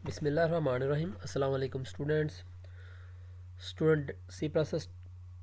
बिस्मिल्लाहिर्रहमानिर्रहीम। अस्सलाम वालेकुम student C plus S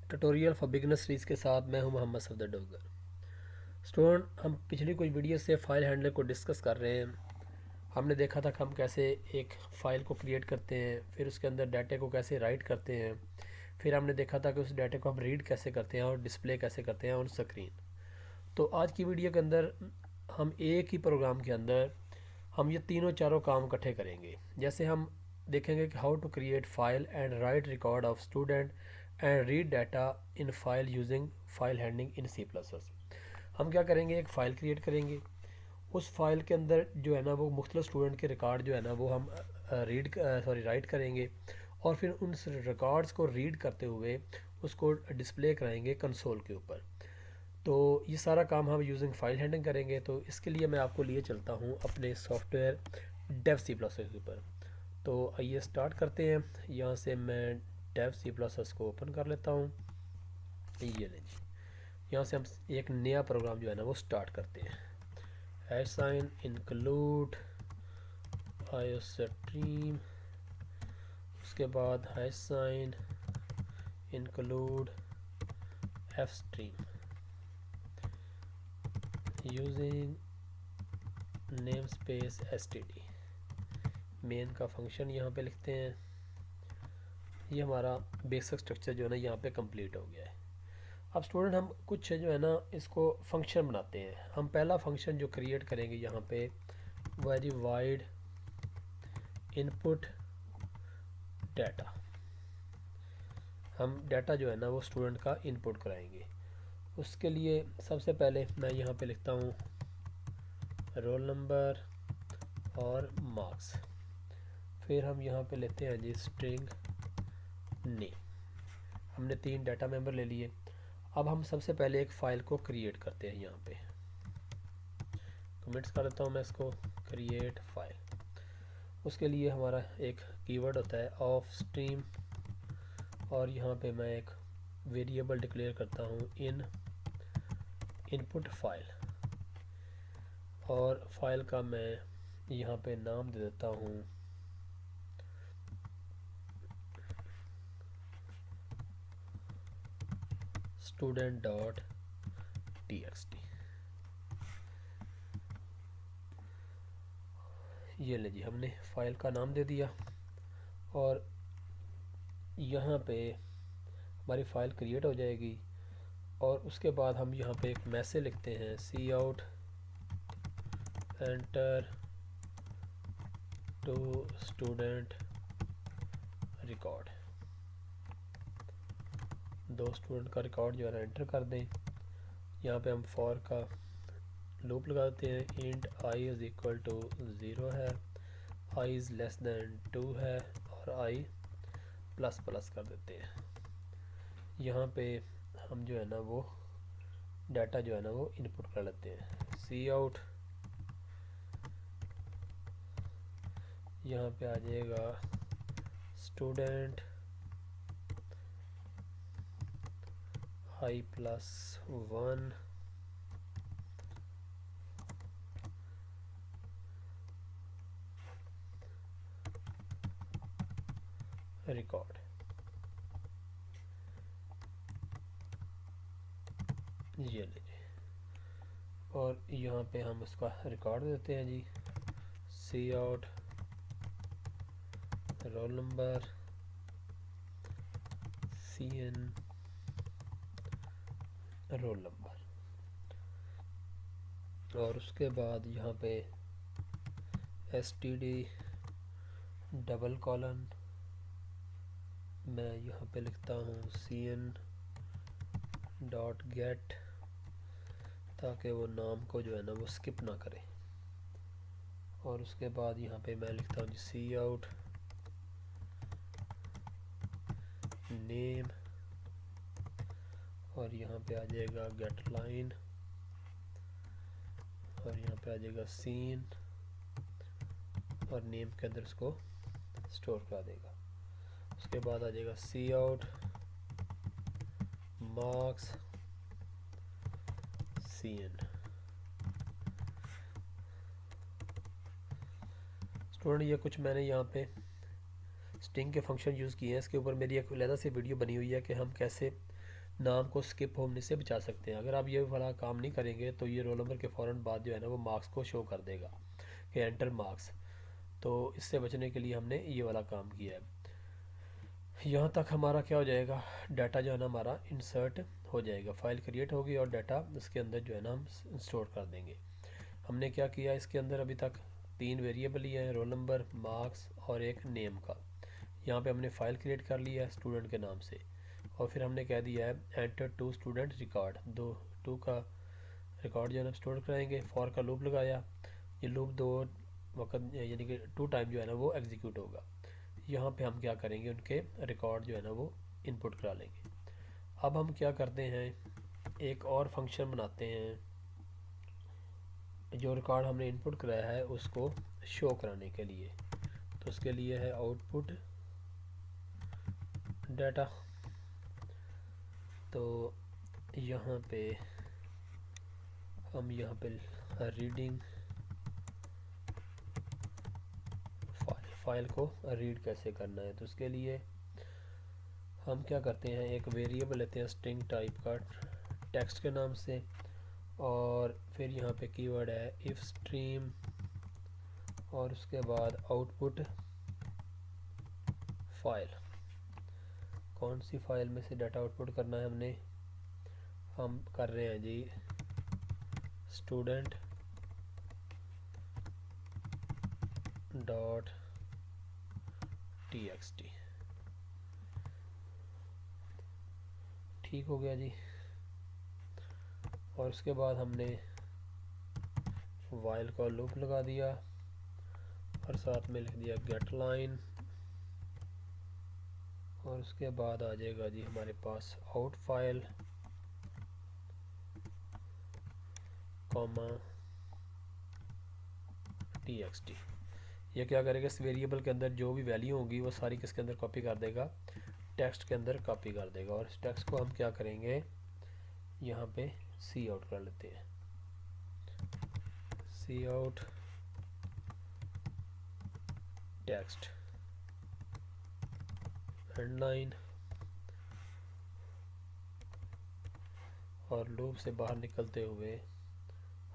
tutorial for beginner series के साथ मैं हूं मोहम्मद सफदर डोगर। स्टूडेंट, हम पिछली कुछ वीडियो से फ़ाइल हैंडलर को डिस्कस कर रहे हैं। हमने देखा था कि हम कैसे एक फ़ाइल को क्रिएट करते हैं, फिर उसके अंदर डाटे को कैसे राइट करते हैं, फिर हमने देखा था कि उस डाटे को हम रीड कैसे करते हैं और डिस्प्ले कैसे करते हैं ऑन स्क्रीन। तो आज की वीडियो के अंदर हम एक ही प्रोग्राम के अंदर हम ये तीनों चारों काम इकट्ठे करेंगे। जैसे हम देखेंगे कि how to create file and write record of student and read data in file using file handling in C plus S. हम क्या करेंगे, एक फ़ाइल क्रिएट करेंगे। उस फाइल के अंदर जो है ना वो मुख्तलिफ स्टूडेंट के रिकॉर्ड जो है ना वो हम राइट करेंगे और फिर उन रिकॉर्ड्स को रीड करते हुए उसको डिस्प्ले कराएंगे कंसोल के ऊपर। तो ये सारा काम हम यूजिंग फाइल हैंडलिंग करेंगे। तो इसके लिए मैं आपको लिए चलता हूँ अपने software Dev C plus S के ऊपर। तो आइए स्टार्ट करते हैं। यहाँ से मैं डेव सी प्लस एस को ओपन कर लेता हूँ। ये लें जी, यहाँ से हम एक नया प्रोग्राम जो है ना वो स्टार्ट करते हैं। Hash sign include IO stream, उसके बाद hash sign include F stream using name space std। Main का फंक्शन यहाँ पे लिखते हैं। ये हमारा बेसिक स्ट्रक्चर जो है ना यहाँ पे कंप्लीट हो गया है। अब स्टूडेंट हम कुछ जो है ना इसको फंक्शन बनाते हैं। हम पहला फंक्शन जो क्रिएट करेंगे यहाँ पे वेरी वाइड इनपुट डाटा। हम डाटा जो है ना वो स्टूडेंट का इनपुट कराएंगे। उसके लिए सबसे पहले मैं यहाँ पे लिखता हूँ रोल नंबर और मार्क्स। फिर हम यहाँ पे लेते हैं जी स्ट्रिंग नेम। हमने 3 डाटा मेंबर ले लिए। अब हम सबसे पहले एक फ़ाइल को क्रिएट करते हैं। यहाँ पे कमेंट्स कर देता हूँ मैं इसको, क्रिएट फाइल। उसके लिए हमारा एक कीवर्ड होता है ऑफ स्ट्रीम और यहाँ पे मैं एक वेरिएबल डिक्लेयर करता हूँ इन इनपुट फाइल और फाइल का मैं यहाँ पे नाम दे देता हूँ स्टूडेंट डॉट txt। ये ले जी, हमने फ़ाइल का नाम दे दिया और यहाँ पे हमारी फ़ाइल क्रिएट हो जाएगी। और उसके बाद हम यहाँ पे एक मैसेज लिखते हैं cout enter two student record. 2 student का रिकॉर्ड जो है ना एंटर कर दें। यहाँ पे हम फॉर का लूप लगा देते हैं। Int I is equal to 0 है, आई इज़ लेस दैन 2 है और आई प्लस प्लस कर देते हैं। यहाँ पे हम जो है ना वो डाटा जो है ना वो इनपुट कर लेते हैं। सी आउट, यहाँ पे आ जाएगा स्टूडेंट आई प्लस 1 रिकॉर्ड। ये लीजिए और यहाँ पे हम उसका रिकॉर्ड देते हैं जी cout roll number cin roll number. और उसके बाद यहाँ पे std डबल कॉलन मैं यहाँ पे लिखता हूँ cn डॉट गेट, ताकि वो नाम को जो है ना वो स्किप ना करे। और उसके बाद यहाँ पे मैं लिखता हूँ सी आउट नेम और यहाँ पे आ जाएगा गेट लाइन और यहाँ पे आ जाएगा सीन और नेम के अंदर इसको स्टोर करा देगा। उसके बाद आ जाएगा cout marks cin. Student ये कुछ मैंने यहाँ पे स्ट्रिंग के फंक्शन यूज़ किए हैं। इसके ऊपर मेरी एक अलग से वीडियो बनी हुई है कि हम कैसे नाम को स्किप होने से बचा सकते हैं। अगर आप ये वाला काम नहीं करेंगे तो ये रोल नंबर के फ़ौरन बाद जो है ना वो मार्क्स को शो कर देगा कि एंटर मार्क्स। तो इससे बचने के लिए हमने ये वाला काम किया है। यहाँ तक हमारा क्या हो जाएगा, डाटा जो है ना हमारा इंसर्ट हो जाएगा, फाइल क्रिएट होगी और डाटा उसके अंदर जो है ना हम स्टोर कर देंगे। हमने क्या किया इसके अंदर, अभी तक 3 वेरिएबल ही हैं, रोल नंबर, मार्क्स और एक नेम का। यहाँ पे हमने फ़ाइल क्रिएट कर लिया है स्टूडेंट के नाम से, और फिर हमने कह दिया है enter two student record, two का रिकॉर्ड जो है ना स्टोर कराएंगे। फॉर का लूप लगाया, ये लूप 2 वक्त यानी कि 2 टाइम जो है ना वो एग्जीक्यूट होगा। यहाँ पे हम क्या करेंगे, उनके रिकॉर्ड जो है ना वो इनपुट करा लेंगे। अब हम क्या करते हैं, एक और फंक्शन बनाते हैं जो रिकॉर्ड हमने इनपुट कराया है उसको शो कराने के लिए। तो उसके लिए है आउटपुट डाटा। तो यहाँ पे हम यहाँ पे रीडिंग फाइल को रीड कैसे करना है, तो उसके लिए हम क्या करते हैं, एक वेरिएबल लेते हैं स्ट्रिंग टाइप का टेक्स्ट के नाम से, और फिर यहाँ पे कीवर्ड है इफ स्ट्रीम, और उसके बाद आउटपुट फाइल। कौन सी फाइल में से डाटा आउटपुट करना है हमने, हम कर रहे हैं जी स्टूडेंट डॉट txt। ठीक हो गया जी। और उसके बाद हमने वाइल का लूप लगा दिया और साथ में लिख दिया गेट लाइन, और उसके बाद आ जाएगा जी हमारे pass out file comma txt। ये क्या करेगा, इस वेरिएबल के अंदर जो भी वैल्यू होगी वो सारी किसके अंदर कॉपी कर देगा, टेक्स्ट के अंदर कॉपी कर देगा। और इस टेक्स्ट को हम क्या करेंगे, यहाँ पे सी आउट कर लेते हैं, सी आउट टेक्स्ट एंड लाइन, और लूप से बाहर निकलते हुए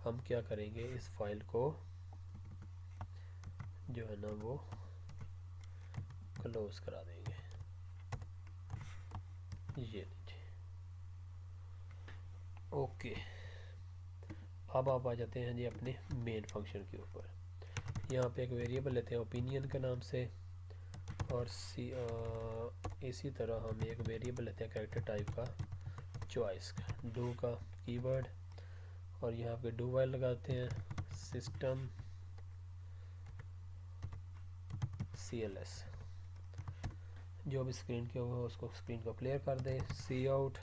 हम क्या करेंगे, इस फाइल को जो है ना वो क्लोज करा देंगे। ये लीजिए, ओके। अब आप आ जाते हैं जी अपने मेन फंक्शन के ऊपर। यहाँ पे एक वेरिएबल लेते हैं ओपिनियन के नाम से, और इसी तरह हम एक वेरिएबल लेते हैं कैरेक्टर टाइप का चॉइस का, डू का कीवर्ड, और यहाँ पे डू वाइल लगाते हैं सिस्टम CLS, जो भी स्क्रीन के हो उसको स्क्रीन को क्लियर कर दे। सी आउट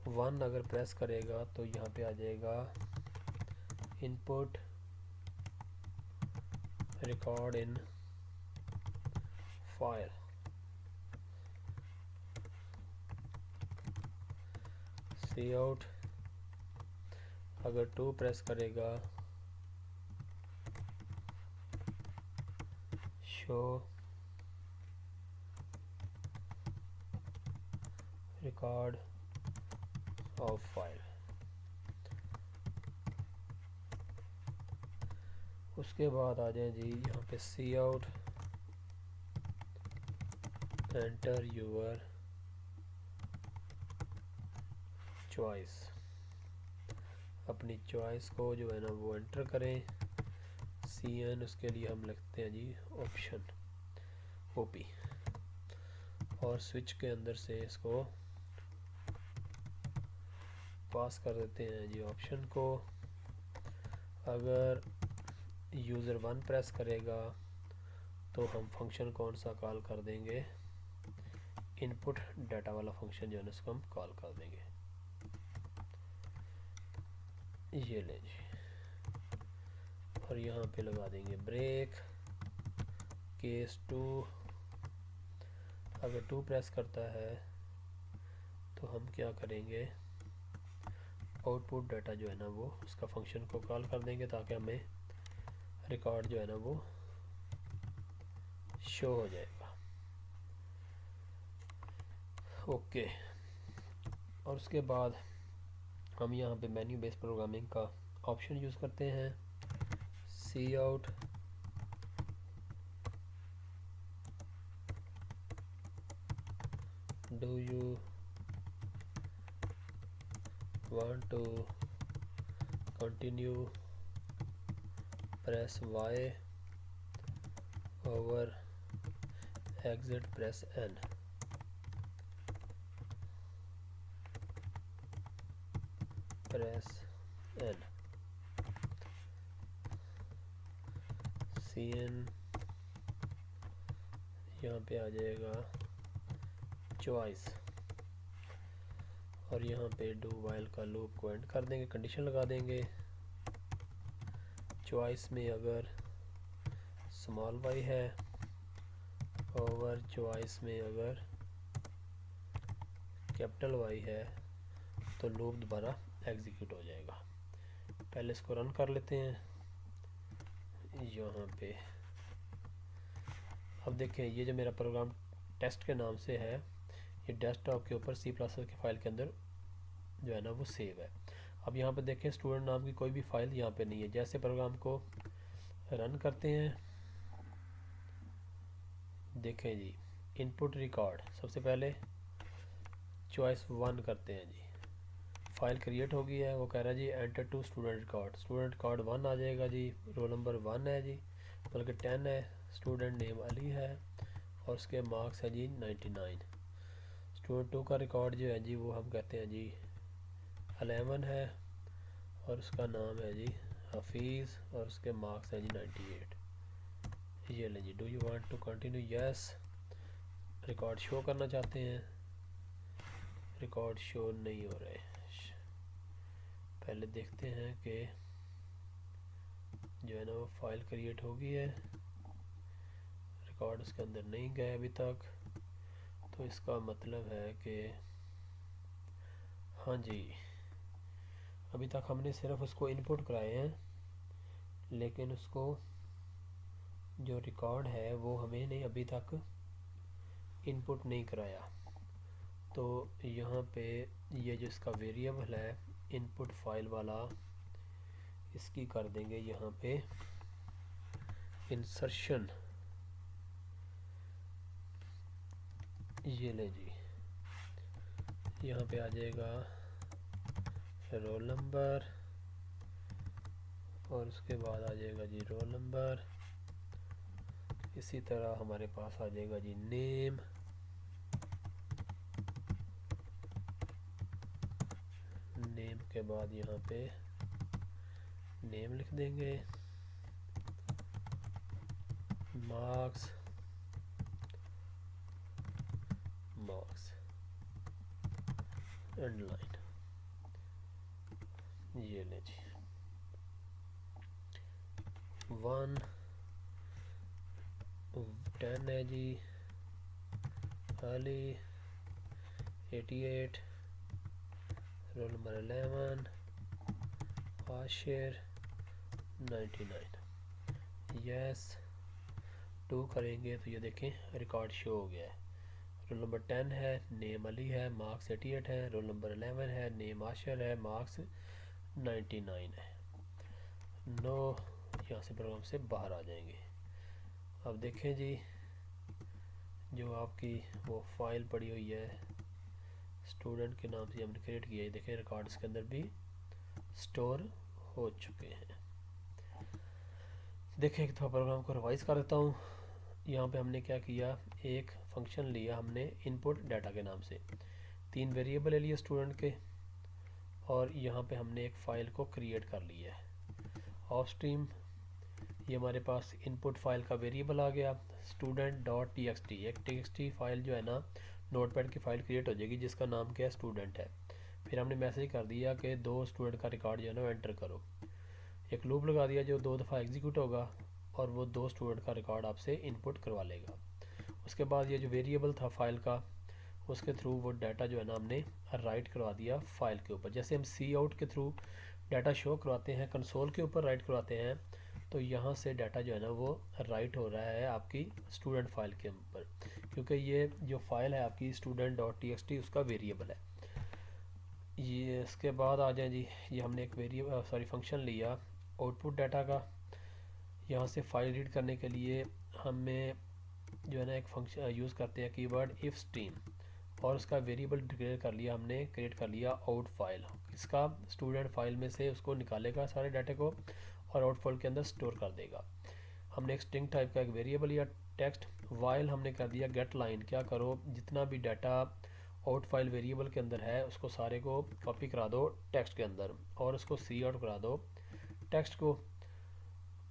1 अगर प्रेस करेगा तो यहाँ पे आ जाएगा input record in file. C out अगर 2 प्रेस करेगा शो रिकॉर्ड ऑफ फाइल। उसके बाद आ जाए जी यहाँ पे सी आउट एंटर यूर चॉइस, अपनी चॉइस को जो है ना वो एंटर करें। CN उसके लिए हम लिखते हैं जी ऑप्शन OP, और स्विच के अंदर से इसको पास कर देते हैं जी ऑप्शन को। अगर यूज़र 1 प्रेस करेगा तो हम फंक्शन कौन सा कॉल कर देंगे, इनपुट डाटा वाला फंक्शन जो है ना उसको हम कॉल कर देंगे। ये ले जी, और यहाँ पे लगा देंगे ब्रेक केस 2। अगर 2 प्रेस करता है तो हम क्या करेंगे, आउटपुट डाटा जो है ना वो उसका फंक्शन को कॉल कर देंगे ताकि हमें रिकॉर्ड जो है ना वो शो हो जाएगा। ओके, और उसके बाद हम यहाँ पे मेन्यू बेस्ड प्रोग्रामिंग का ऑप्शन यूज़ करते हैं, cout do you want to continue, press Y, over exit press N। press N, CN यहाँ पे आ जाएगा चॉइस, और यहाँ पे डू वाइल का लूप को एंड कर देंगे, कंडीशन लगा देंगे। चॉइस में अगर स्मॉल वाई है, ओवर चॉइस में अगर कैपिटल वाई है, तो लूप दोबारा एग्जीक्यूट हो जाएगा। पहले इसको रन कर लेते हैं यहाँ पे। अब देखें, ये जो मेरा प्रोग्राम टेस्ट के नाम से है, ये डेस्कटॉप के ऊपर C++ के फाइल के अंदर जो है ना वो सेव है। अब यहाँ पे देखें, स्टूडेंट नाम की कोई भी फाइल यहाँ पे नहीं है। जैसे प्रोग्राम को रन करते हैं, देखें जी, इनपुट रिकॉर्ड, सबसे पहले चॉइस 1 करते हैं जी, फाइल क्रिएट हो गई है। वो कह रहा है जी enter two student record, student record 1 आ जाएगा जी, रोल नंबर 1 है जी, बल्कि 10 है, स्टूडेंट नेम अली है, और उसके मार्क्स है जी 99। स्टूडेंट 2 का रिकॉर्ड जो है जी वो हम कहते हैं जी 11 है, और उसका नाम है जी हफीज़, और उसके मार्क्स हैं जी 98। ये ले जी, do you want to continue, yes. Record show करना चाहते हैं, रिकॉर्ड शो नहीं हो रहे। पहले देखते हैं कि जो है ना वो फाइल क्रिएट हो गई है, रिकॉर्ड उसके अंदर नहीं गए अभी तक, तो इसका मतलब है कि हाँ जी, अभी तक हमने सिर्फ उसको इनपुट कराए हैं, लेकिन उसको जो रिकॉर्ड है वो हमें नहीं अभी तक इनपुट नहीं कराया। तो यहाँ पे ये जो इसका वेरिएबल है इनपुट फाइल वाला, इसकी कर देंगे यहाँ पे इंसर्शन। ये ले जी, यहाँ पे आ जाएगा रोल नंबर, और उसके बाद आ जाएगा जी रोल नंबर। इसी तरह हमारे पास आ जाएगा जी नेम, नेम के बाद यहाँ पे नेम लिख देंगे, मार्क्स, मार्क्स एंड लाइन। ये ले जी 1 10 है जी, Ali 88, roll number 11, Ashir 99। Yes, 2 करेंगे तो ये देखें रिकॉर्ड शो हो गया है। रोल नंबर 10 है, नेम अली है, मार्क्स 88 है, रोल नंबर 11 है, नेम आशिर है, मार्क्स 99 है। नो, यहाँ से प्रोग्राम से बाहर आ जाएंगे। अब देखें जी, जो आपकी वो फाइल पड़ी हुई है स्टूडेंट के नाम से हमने क्रिएट किया है, देखें रिकॉर्ड्स के अंदर भी स्टोर हो चुके हैं। देखें एक तो प्रोग्राम को रिवाइज कर देता हूँ। यहाँ पे हमने क्या किया, एक फंक्शन लिया हमने इनपुट डाटा के नाम से, 3 वेरिएबल ले लिए स्टूडेंट के, और यहाँ पे हमने एक फ़ाइल को क्रिएट कर लिया है ऑफ स्ट्रीम। ये हमारे पास इनपुट फाइल का वेरिएबल आ गया student.txt। एक txt फाइल जो है ना नोटपैड की फ़ाइल क्रिएट हो जाएगी जिसका नाम क्या है, स्टूडेंट है। फिर हमने मैसेज कर दिया कि 2 स्टूडेंट का रिकॉर्ड जो है ना एंटर करो। एक लूप लगा दिया जो 2 दफ़ा एग्जीक्यूट होगा, और वो 2 स्टूडेंट का रिकॉर्ड आपसे इनपुट करवा लेगा। उसके बाद ये जो वेरिएबल था फाइल का, उसके थ्रू वो डाटा जो है ना हमने राइट करवा दिया फाइल के ऊपर। जैसे हम सी आउट के थ्रू डाटा शो करवाते हैं, कंसोल के ऊपर राइट करवाते हैं, तो यहाँ से डाटा जो है ना वो राइट हो रहा है आपकी स्टूडेंट फाइल के ऊपर, क्योंकि ये जो फाइल है आपकी student.txt उसका वेरिएबल है। ये इसके बाद आ जाए जी, ये हमने एक फंक्शन लिया आउटपुट डाटा का। यहाँ से फाइल रीड करने के लिए हमें जो है ना एक फंक्शन यूज़ करते हैं कीवर्ड इफ स्ट्रीम, और उसका वेरिएबल डिक्लेयर कर लिया हमने, क्रिएट कर लिया आउट फाइल। इसका स्टूडेंट फाइल में से उसको निकालेगा सारे डाटे को और आउट फाइल के अंदर स्टोर कर देगा। हमने एक स्ट्रिंग टाइप का एक वेरिएबल या टेक्स्ट। वाइल हमने कर दिया गेट लाइन, क्या करो जितना भी डाटा आउट फाइल वेरिएबल के अंदर है उसको सारे को कॉपी करा दो टेक्स्ट के अंदर और उसको सी आउट करा दो टेक्स्ट को।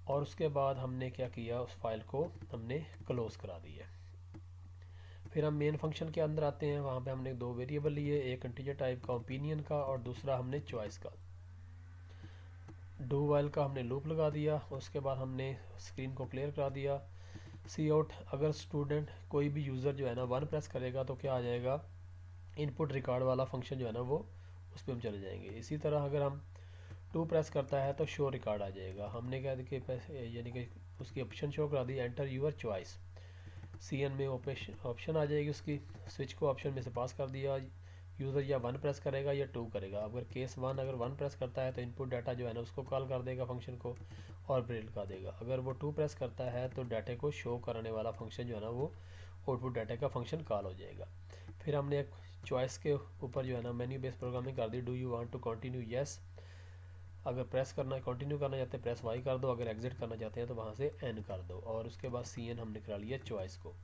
और उसके बाद हमने क्या किया, उस फाइल को हमने क्लोज करा दिया। फिर हम मेन फंक्शन के अंदर आते हैं। वहाँ पे हमने दो वेरिएबल लिए, एक इंटीजर टाइप का ओपिनियन का और दूसरा हमने चॉइस का। डू वाइल का हमने लूप लगा दिया, उसके बाद हमने स्क्रीन को क्लियर करा दिया। सी आउट, अगर स्टूडेंट कोई भी यूज़र जो है ना 1 प्रेस करेगा तो क्या आ जाएगा, इनपुट रिकॉर्ड वाला फंक्शन जो है ना वो उस पर हम चले जाएंगे। इसी तरह अगर हम 2 प्रेस करता है तो शो रिकॉर्ड आ जाएगा। हमने क्या देखिए यानी कि उसकी ऑप्शन शो करा दी, enter your choice. Cin में ऑप्शन आ जाएगी उसकी, स्विच को ऑप्शन में से पास कर दिया। यूज़र या 1 प्रेस करेगा या 2 करेगा। अगर केस 1 अगर 1 प्रेस करता है तो इनपुट डाटा जो है ना उसको कॉल कर देगा फंक्शन को और ब्रेक लगा देगा। अगर वो 2 प्रेस करता है तो डाटे को शो करने वाला फंक्शन जो है ना वो आउटपुट डाटा का फंक्शन कॉल हो जाएगा। फिर हमने एक चॉइस के ऊपर जो है ना मेन्यू बेस्ड प्रोग्रामिंग कर दी। Do you want to continue, yes. अगर प्रेस करना कंटिन्यू करना चाहते हैं प्रेस वाई कर दो, अगर एग्जिट करना चाहते हैं तो वहाँ से एन कर दो। और उसके बाद सी एन हमने करा लिया चॉइस को।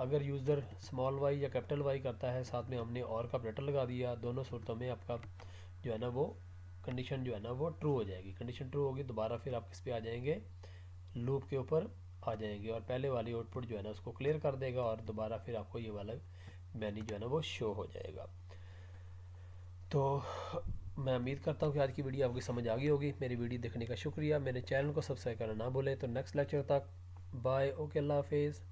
अगर यूज़र स्मॉल वाई या कैपिटल वाई करता है, साथ में हमने और का ऑपरेटर लगा दिया। दोनों सूरतों में आपका जो है ना वो कंडीशन जो है ना वो ट्रू हो जाएगी। कंडीशन ट्रू होगी दोबारा फिर आप किस पे आ जाएंगे, लूप के ऊपर आ जाएंगे और पहले वाली आउटपुट जो है ना उसको क्लियर कर देगा और दोबारा फिर आपको ये वाला मेन्यू जो है ना वो शो हो जाएगा। तो मैं उम्मीद करता हूँ कि आज की वीडियो आपकी समझ आ गई होगी। मेरी वीडियो देखने का शुक्रिया। मेरे चैनल को सब्सक्राइब करना ना भूलें। तो नेक्स्ट लेक्चर तक बाय, ओके, अल्लाह हाफिज़।